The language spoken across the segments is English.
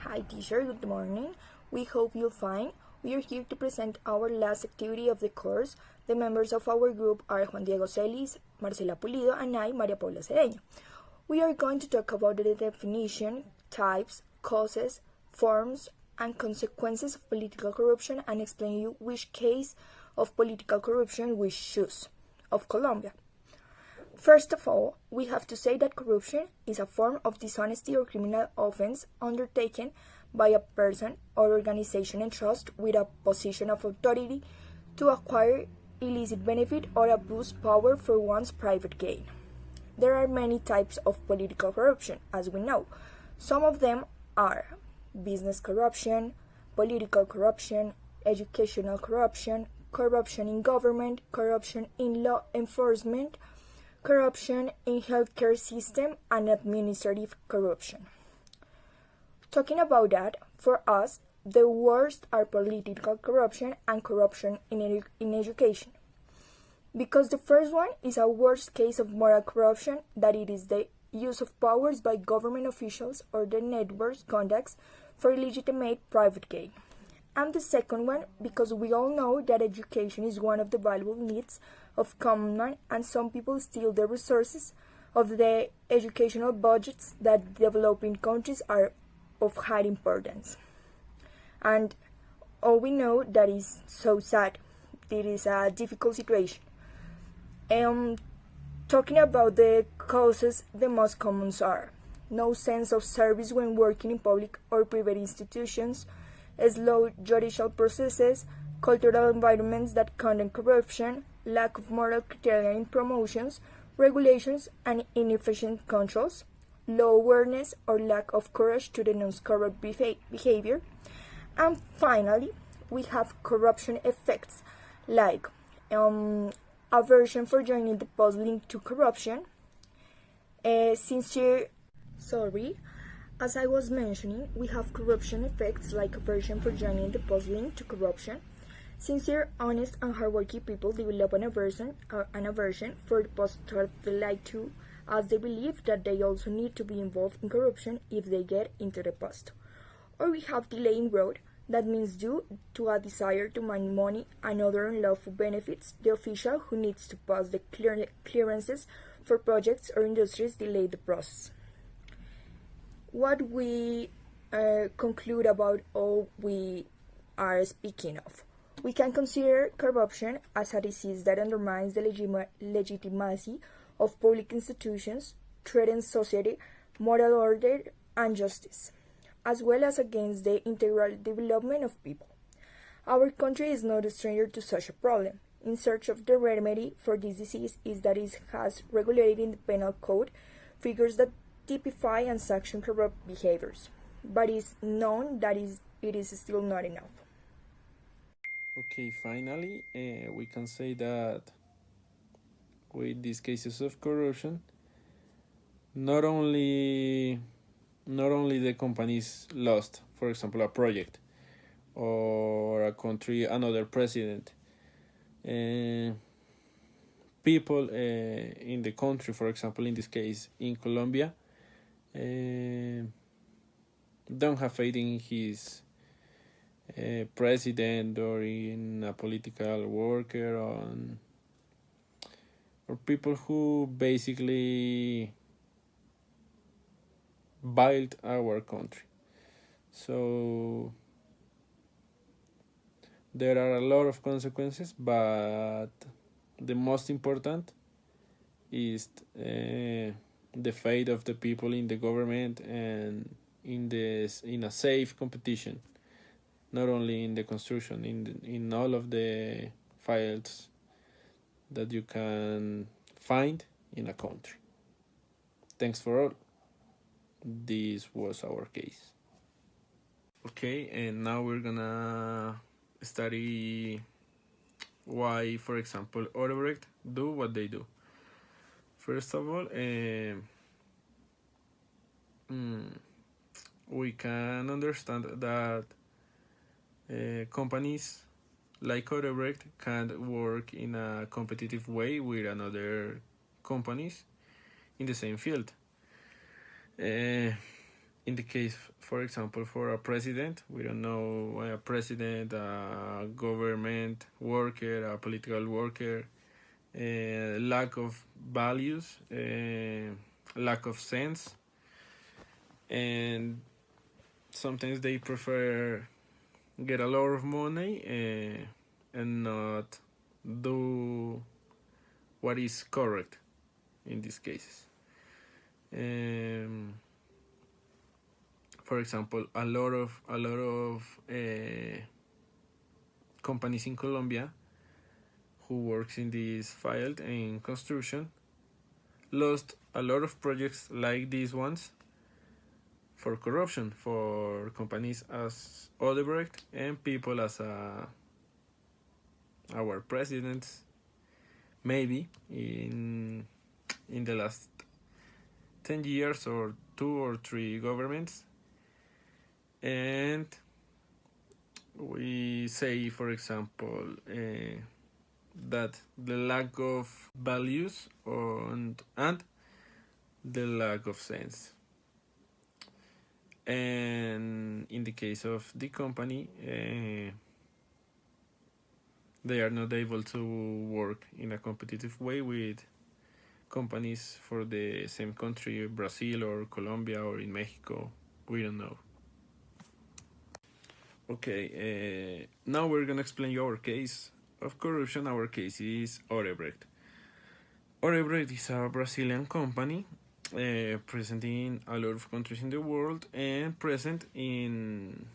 Hi teacher, good morning. We hope you're fine. We are here to present our last activity of the course. The members of our group are Juan Diego Celis, Marcela Pulido, and I, Maria Paula Cedeño. We are going to talk about the definition, types, causes, forms, and consequences of political corruption and explain you which case of political corruption we choose of Colombia. First of all, we have to say that corruption is a form of dishonesty or criminal offense undertaken by a person or organization entrusted with a position of authority to acquire illicit benefit or abuse power for one's private gain. There are many types of political corruption, as we know. Some of them are business corruption, political corruption, educational corruption, corruption in government, corruption in law enforcement, corruption in healthcare system, and administrative corruption. Talking about that, for us, the worst are political corruption and corruption in education. Because the first one is a worst case of moral corruption, that it is the use of powers by government officials or their networks contacts for legitimate private gain. And the second one, because we all know that education is one of the valuable needs of common man, and some people steal the resources of the educational budgets that developing countries are of high importance. And all we know that is so sad. It is a difficult situation. Talking about the causes, the most common are no sense of service when working in public or private institutions, slow judicial processes, cultural environments that condone corruption, lack of moral criteria in promotions, regulations, and inefficient controls, low awareness or lack of courage to denounce corrupt behavior, and finally, we have corruption effects like aversion for joining the post linked to corruption, as I was mentioning, we have corruption effects like aversion for joining the post linked to corruption. Sincere, honest, and hardworking people develop an aversion for the post they like to, as they believe that they also need to be involved in corruption if they get into the post. Or we have delay in growth, that means due to a desire to mine money and other unlawful benefits, the official who needs to pass the clearances for projects or industries delay the process. What we conclude about all we are speaking of. We can consider corruption as a disease that undermines the legitimacy of public institutions, threatens society, moral order, and justice, as well as against the integral development of people. Our country is not a stranger to such a problem. In search of the remedy for this disease is that it has regulated in the penal code figures that typify and sanction corrupt behaviors, but it's known that it is still not enough. Okay, finally, we can say that with these cases of corruption, not only the companies lost, for example, a project or a country, another president. People in the country, for example, in this case, in Colombia, don't have faith in his president or in a political worker or people who basically built our country. So there are a lot of consequences, but the most important is the fate of the people in the government and in a safe competition, not only in the construction, in all of the fields that you can find in a country. Thanks for all. This was our case. Okay, and now we're gonna study why, for example, Odebrecht do what they do. First of all, we can understand that companies like Odebrecht can't work in a competitive way with another companies in the same field. in the case, for example, for a president, we don't know a president, a government worker, a political worker, lack of values, lack of sense, and sometimes they prefer get a lot of money and not do what is correct in these cases. For example, a lot of companies in Colombia who works in this field in construction lost a lot of projects like these ones for corruption, for companies as Odebrecht and people as our presidents, maybe in the last 10 years or 2 or 3 governments. And we say, for example, that the lack of values and the lack of sense. And in the case of the company, they are not able to work in a competitive way with companies for the same country, Brazil or Colombia or in Mexico. We don't know. Okay, now we're gonna explain you our case of corruption. Our case is Odebrecht. Odebrecht is a Brazilian company present in a lot of countries in the world and present in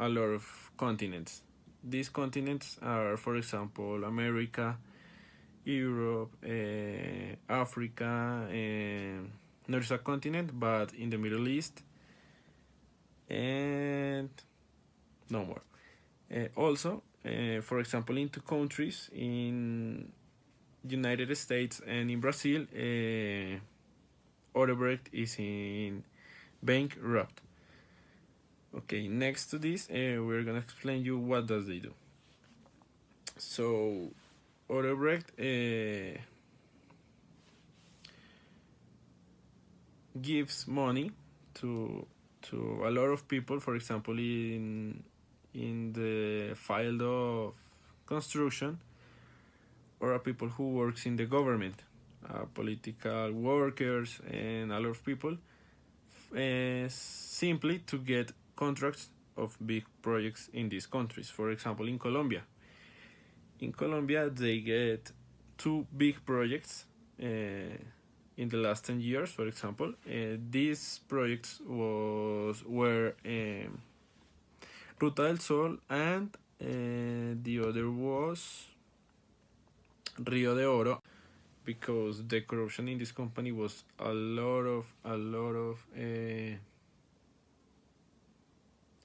a lot of continents. These continents are, for example, America, Europe, Africa, not just a continent, but in the Middle East, and no more. Also, for example, in 2 countries, in United States and in Brazil, Odebrecht is in bankrupt. Okay, next to this, we're gonna explain you what does they do. So, Odebrecht gives money to a lot of people. For example, in the field of construction, or a people who works in the government, political workers, and a lot of people, simply to get contracts of big projects in these countries. For example, in Colombia, they get 2 big projects in the last 10 years. For example, these projects were Ruta del Sol, and the other was Rio de Oro, because the corruption in this company was a lot of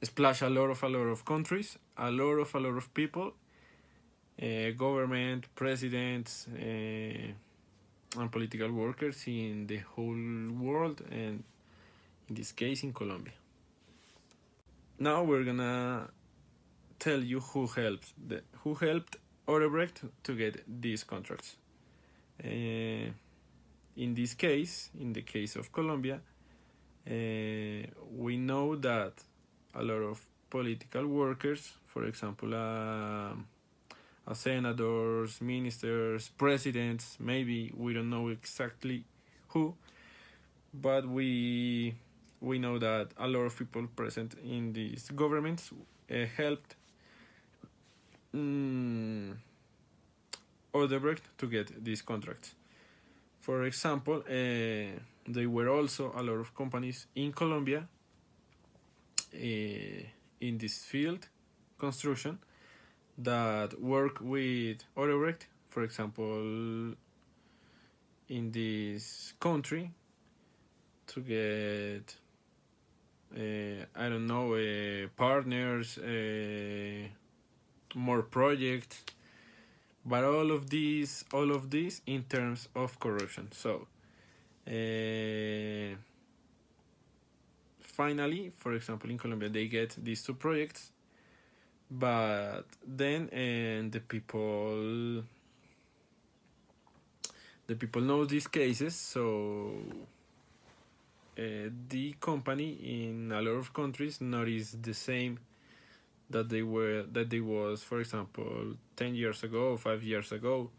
splash a lot of countries, a lot of people, government, presidents, and political workers in the whole world, and in this case in Colombia. Now we're gonna tell you who helped Odebrecht to get these contracts. In this case, in the case of Colombia, we know that a lot of political workers, for example, senators, ministers, presidents, maybe we don't know exactly who, but we know that a lot of people present in these governments helped Odebrecht to get these contracts. For example, there were also a lot of companies in Colombia in this field, construction, that work with Odebrecht. For example, in this country, to get partners, more projects, but all of these in terms of corruption. So finally, for example, in Colombia, they get these 2 projects, but then the people know these cases, so the company in a lot of countries not is the same that they was, for example, 10 years ago, 5 years ago.